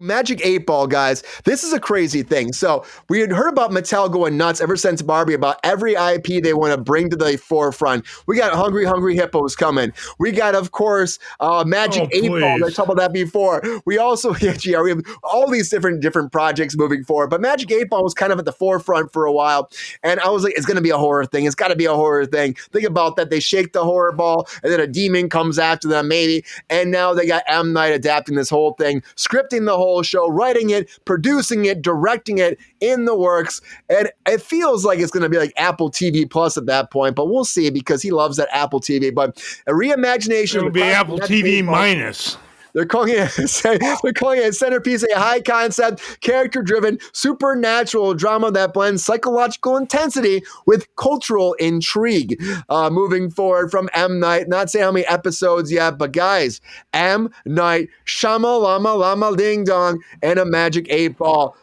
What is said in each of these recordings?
Magic 8 Ball, guys, this is a crazy thing. So we had heard about Mattel going nuts ever since Barbie about every IP they want to bring to the forefront. We got Hungry Hungry Hippos coming. We got, of course, Magic 8 Ball. I talked about that before. We also, we have all these different projects moving forward. But Magic 8 Ball was kind of at the forefront for a while. And I was like, it's going to be a horror thing. It's got to be a horror thing. Think about that. They shake the horror ball, and then a demon comes after them, maybe. And now they got M. Night adapting this whole thing, scripting the whole show, writing it, producing it, directing it, in the works. And it feels like it's going to be like Apple TV Plus at that point, but we'll see because he loves that Apple TV. But a reimagination. It'll be Apple TV minus. They're calling it a centerpiece, a high concept, character driven, supernatural drama that blends psychological intensity with cultural intrigue. Moving forward from M. Night, not saying how many episodes yet, but guys, M. Night, Shyamalan, Lama Ding Dong, and a Magic 8 Ball.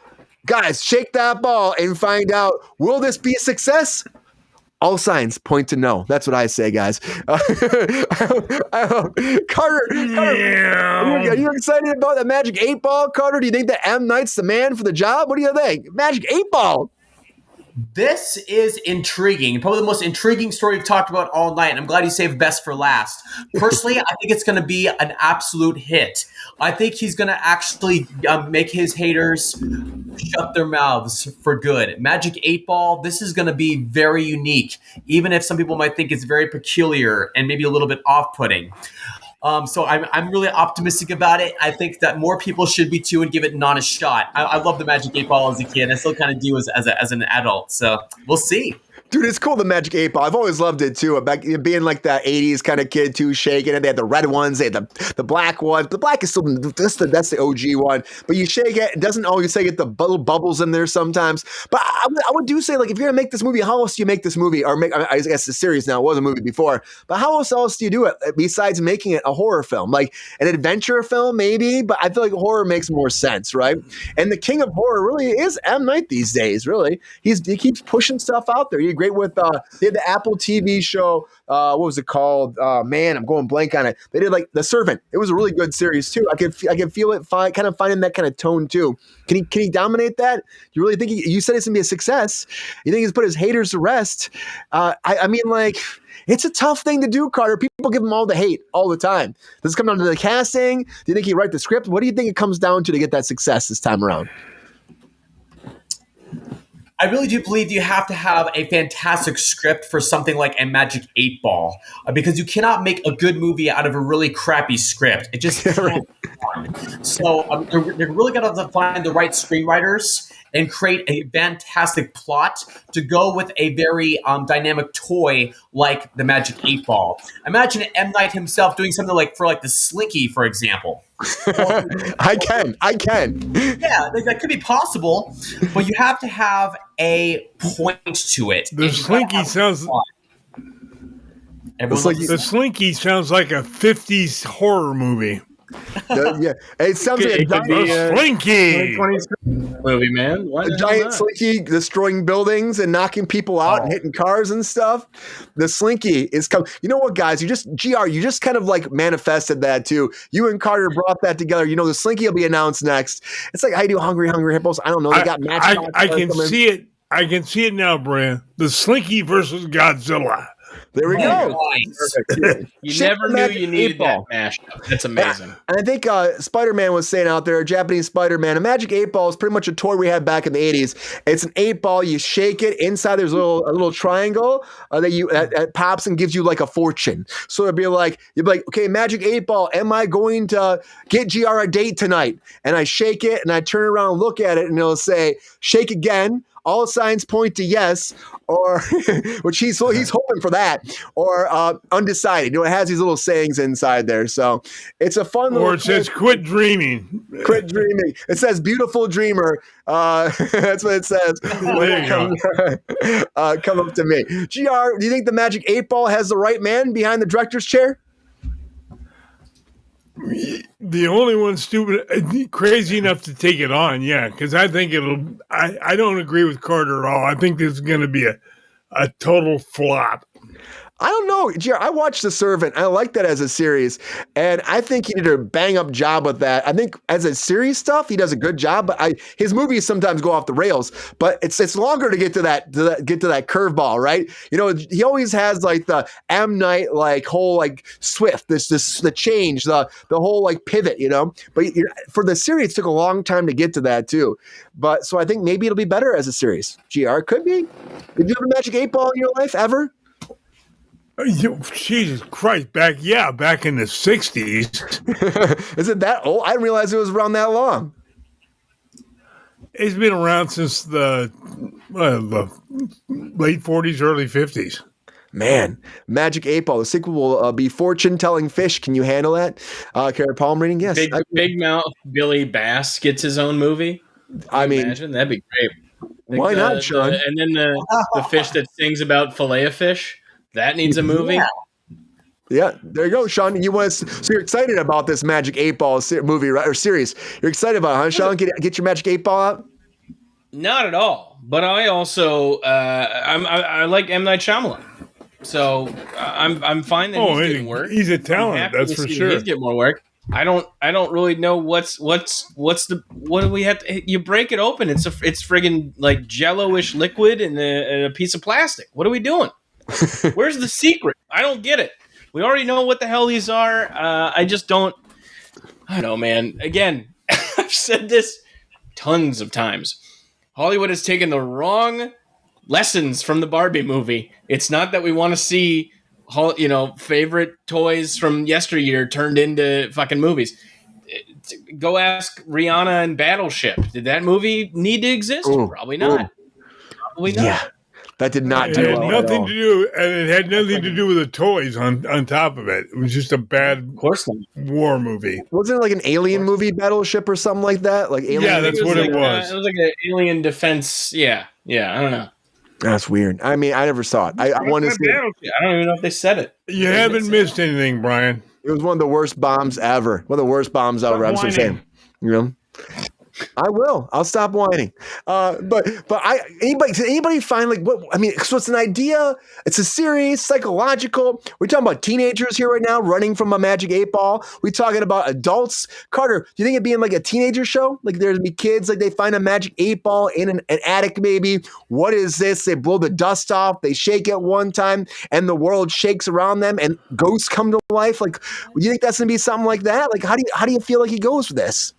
Guys, shake that ball and find out, will this be a success? All signs point to no. That's what I say, guys. Carter, are you excited about the Magic 8 Ball, Carter? Do you think that M. Night's the man for the job? What do you think? Magic 8 Ball. This is intriguing. Probably the most intriguing story we've talked about all night. And I'm glad you saved best for last. Personally, I think it's going to be an absolute hit. I think he's going to actually make his haters shut their mouths for good. Magic 8 Ball, this is going to be very unique, even if some people might think it's very peculiar and maybe a little bit off-putting. So I'm really optimistic about it. I think that more people should be too and give it an honest shot. I love the Magic 8 Ball as a kid. I still kind of do as an adult. So we'll see. Dude, it's cool, the Magic 8 Ball. I've always loved it, too. Back, being like that 80s kind of kid, too, shaking it. They had the red ones. They had the black ones. The black is still, that's the OG one. But you shake it. It doesn't always get the little bubbles in there sometimes. But I would do say, like, if you're going to make this movie, how else do you make this movie? Or I guess it's a series now. It was a movie before. But how else do you do it besides making it a horror film? Like an adventure film, maybe? But I feel like horror makes more sense, right? And the king of horror really is M. Night these days, really. He keeps pushing stuff out there. He's great with... they had the Apple TV show. What was it called? Man, I'm going blank on it. They did like The Servant. It was a really good series too. I can feel it kind of finding that kind of tone too. Can he dominate that? You really think you said it's gonna be a success? You think he's put his haters to rest? I mean, like, it's a tough thing to do, Carter. People give him all the hate all the time. Does it come down to the casting? Do you think he write the script? What do you think it comes down to get that success this time around? I really do believe you have to have a fantastic script for something like a Magic 8 Ball, because you cannot make a good movie out of a really crappy script. It just can't be done. So they're really going to find the right screenwriters and create a fantastic plot to go with a very dynamic toy like the Magic 8 Ball. Imagine M. Night himself doing something like the Slinky, for example. I can. Yeah, that could be possible, but you have to have a point to it. The Slinky sounds. The Slinky sounds like a 50s horror movie. Yeah, it sounds like a Slinky movie, man. A giant Slinky destroying buildings and knocking people out and hitting cars and stuff. The Slinky is coming. You know what, guys? You just kind of like manifested that too. You and Carter brought that together. You know, the Slinky will be announced next. It's like, I do Hungry Hippos. I don't know. They got matches. I can see it. I can see it now, Brian. The Slinky versus Godzilla. There we go. Nice. You never knew you needed that mashup. That's amazing. And I think Spider-Man was saying out there, Japanese Spider-Man, a Magic 8 Ball is pretty much a toy we had back in the 80s. It's an 8 ball. You shake it. Inside there's a little triangle that pops and gives you like a fortune. So you'd be like, okay, Magic 8 Ball, am I going to get GR a date tonight? And I shake it and I turn around and look at it and it'll say, shake again. All signs point to yes, or which he's hoping for that, or undecided. You know, it has these little sayings inside there, so it's a fun. Or it says, "Quit dreaming." Quit dreaming. It says, "Beautiful dreamer." That's what it says. Come up to me, GR. Do you think the Magic 8 Ball has the right man behind the director's chair? The only one crazy enough to take it on, yeah, because I think I don't agree with Carter at all. I think this is going to be a total flop. I don't know. I watched The Servant. I like that as a series, and I think he did a bang up job with that. I think as a series stuff, he does a good job. But his movies sometimes go off the rails. But it's longer to get to that curveball, right? You know, he always has like the M. Night like whole like swift this the change the whole like pivot, you know. But for the series, it took a long time to get to that too. But so I think maybe it'll be better as a series. GR could be. Did you have a Magic 8 Ball in your life ever? Jesus Christ! Back in the 60s. Is it that old? I didn't realize it was around that long. It's been around since the late 40s, early 50s. Man, Magic 8 Ball. The sequel will be Fortune Telling Fish. Can you handle that? Kara Palm reading? Yes. Big Mouth Billy Bass gets his own movie. I mean, imagine that'd be great. Why not, Sean? And then the fish that sings about Filet-O-Fish. That needs a movie. Yeah, there you go, Sean. So you're excited about this Magic 8 Ball movie or series? You're excited about it, huh, Sean? Get your Magic 8 Ball out. Not at all. But I also I like M. Night Shyamalan, so I'm fine that he's getting work. He's a talent, that's for sure. He's getting more work. I don't really know what do we have to, you break it open. It's friggin' like jello-ish liquid in a piece of plastic. What are we doing? Where's the secret? I don't get it. We already know what the hell these are. I don't know, man. Again, I've said this tons of times. Hollywood has taken the wrong lessons from the Barbie movie. It's not that we want to see, favorite toys from yesteryear turned into fucking movies. Go ask Rihanna and Battleship. Did that movie need to exist? Ooh, Probably not. Probably not. Yeah. That did not do well. It had nothing to do with the toys on top of it. It was just a bad war movie. Wasn't it like an alien movie, Battleship or something like that? Like alien. Yeah, that's what it was. It was like an alien defense. Yeah, I don't know. That's weird. I mean, I never saw it. I want to see it. I don't even know if they said it. You haven't missed anything, Brian. It was one of the worst bombs ever. One of the worst bombs ever. I'm just saying. You know? I will. I'll stop whining. Anybody find like what? I mean, so it's an idea. It's a series, psychological. We're talking about teenagers here right now, running from a Magic 8 Ball. We're talking about adults. Carter, do you think it'd be in like a teenager show? Like there'd be kids, like they find a Magic 8 Ball in an attic, maybe. What is this? They blow the dust off. They shake it one time, and the world shakes around them, and ghosts come to life. Like, do you think that's gonna be something like that? Like, how do you feel like he goes with this?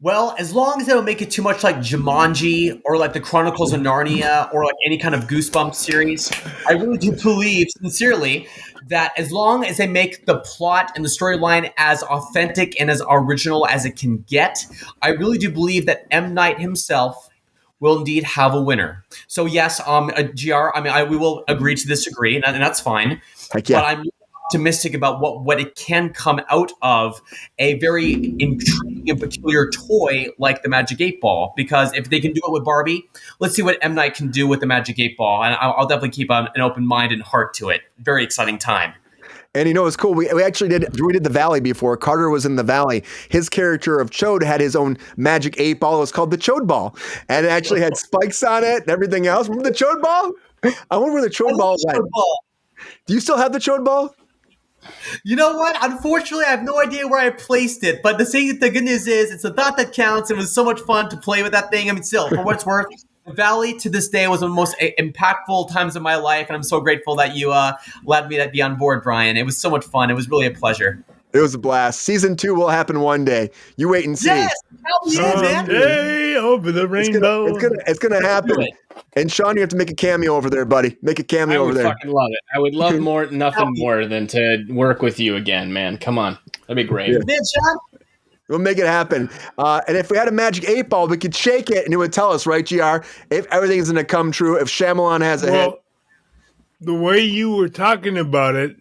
Well, as long as they don't make it too much like Jumanji or like the Chronicles of Narnia or like any kind of Goosebumps series, I really do believe sincerely that as long as they make the plot and the storyline as authentic and as original as it can get, I really do believe that M. Night himself will indeed have a winner. So yes, GR, I mean, we will agree to disagree, and that's fine. Heck yeah. But I'm optimistic about what it can come out of a very intriguing and peculiar toy like the Magic 8 Ball. Because if they can do it with Barbie, let's see what M. Night can do with the Magic 8 Ball. And I'll definitely keep an open mind and heart to it. Very exciting time. And you know, it's cool. We actually did the Valley before. Carter was in the Valley. His character of Chode had his own Magic 8 Ball. It was called the Chode Ball. And it actually had spikes on it and everything else. Remember the Chode Ball? I wonder where the Chode Ball went. Do you still have the Chode Ball? You know what? Unfortunately, I have no idea where I placed it. But the good news is it's the thought that counts. It was so much fun to play with that thing. I mean, still, for what it's worth, the Valley to this day was one of the most impactful times of my life. And I'm so grateful that you allowed me to be on board, Brian. It was so much fun. It was really a pleasure. It was a blast. Season 2 will happen one day. You wait and see. Yes! Hell yeah, man! Someday over the rainbow. It's gonna happen. And Sean, you have to make a cameo over there, buddy. Make a cameo over there. I would fucking love it. I would love nothing more than to work with you again, man. Come on. That'd be great. Yeah. Man, Sean. We'll make it happen. And if we had a Magic 8 Ball, we could shake it and it would tell us, right, GR, if everything is going to come true, if Shyamalan has a hit. The way you were talking about it,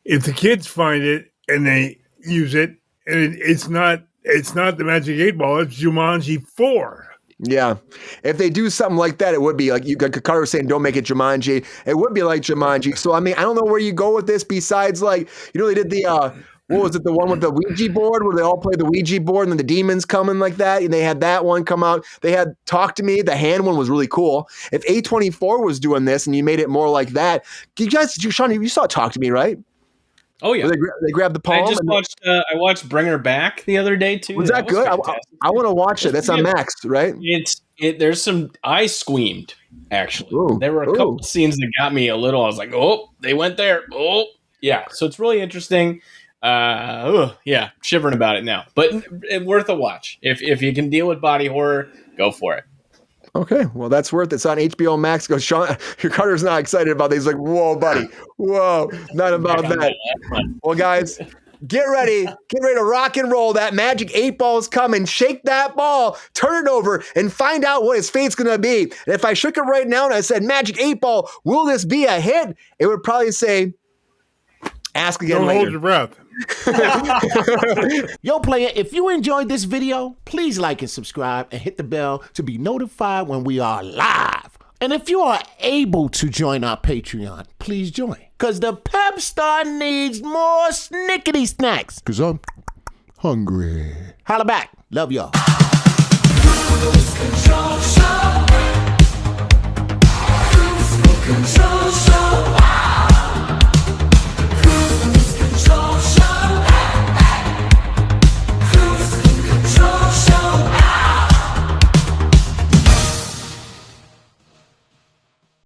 if the kids find it and they use it, and it's not the Magic 8 Ball, it's Jumanji 4. Yeah. If they do something like that, it would be like Carter was saying, don't make it Jumanji. It would be like Jumanji. So, I mean, I don't know where you go with this besides like, they did the what was it? The one with the Ouija board where they all play the Ouija board and then the demons coming like that. And they had that one come out. They had Talk to Me. The hand one was really cool. If A24 was doing this and you made it more like that, Sean, you saw Talk to Me, right? Oh yeah, they grabbed the palm. I watched Bring Her Back the other day too. Was that good? I want to watch it. That's on Max, right? There's some. I squeamed actually. Ooh, there were a couple scenes that got me a little. I was like, oh, they went there. Oh, yeah. So it's really interesting. Yeah, shivering about it now, but worth a watch. If you can deal with body horror, go for it. Okay, well, that's worth it. It's on HBO Max. Goes, Sean, your Carter's not excited about this. He's like, whoa, buddy. Whoa, not about that. Well, guys, get ready to rock and roll. That magic 8 ball is coming. Shake that ball, turn it over, and find out what his fate's going to be. And if I shook it right now and I said, magic 8 ball, will this be a hit? It would probably say, ask again later. Hold your breath. Yo, player, if you enjoyed this video, please like and subscribe and hit the bell to be notified when we are live. And if you are able to join our Patreon, please join. Because the Pep Star needs more snickety snacks. Because I'm hungry. Holla back. Love y'all. KRUSE Control Show.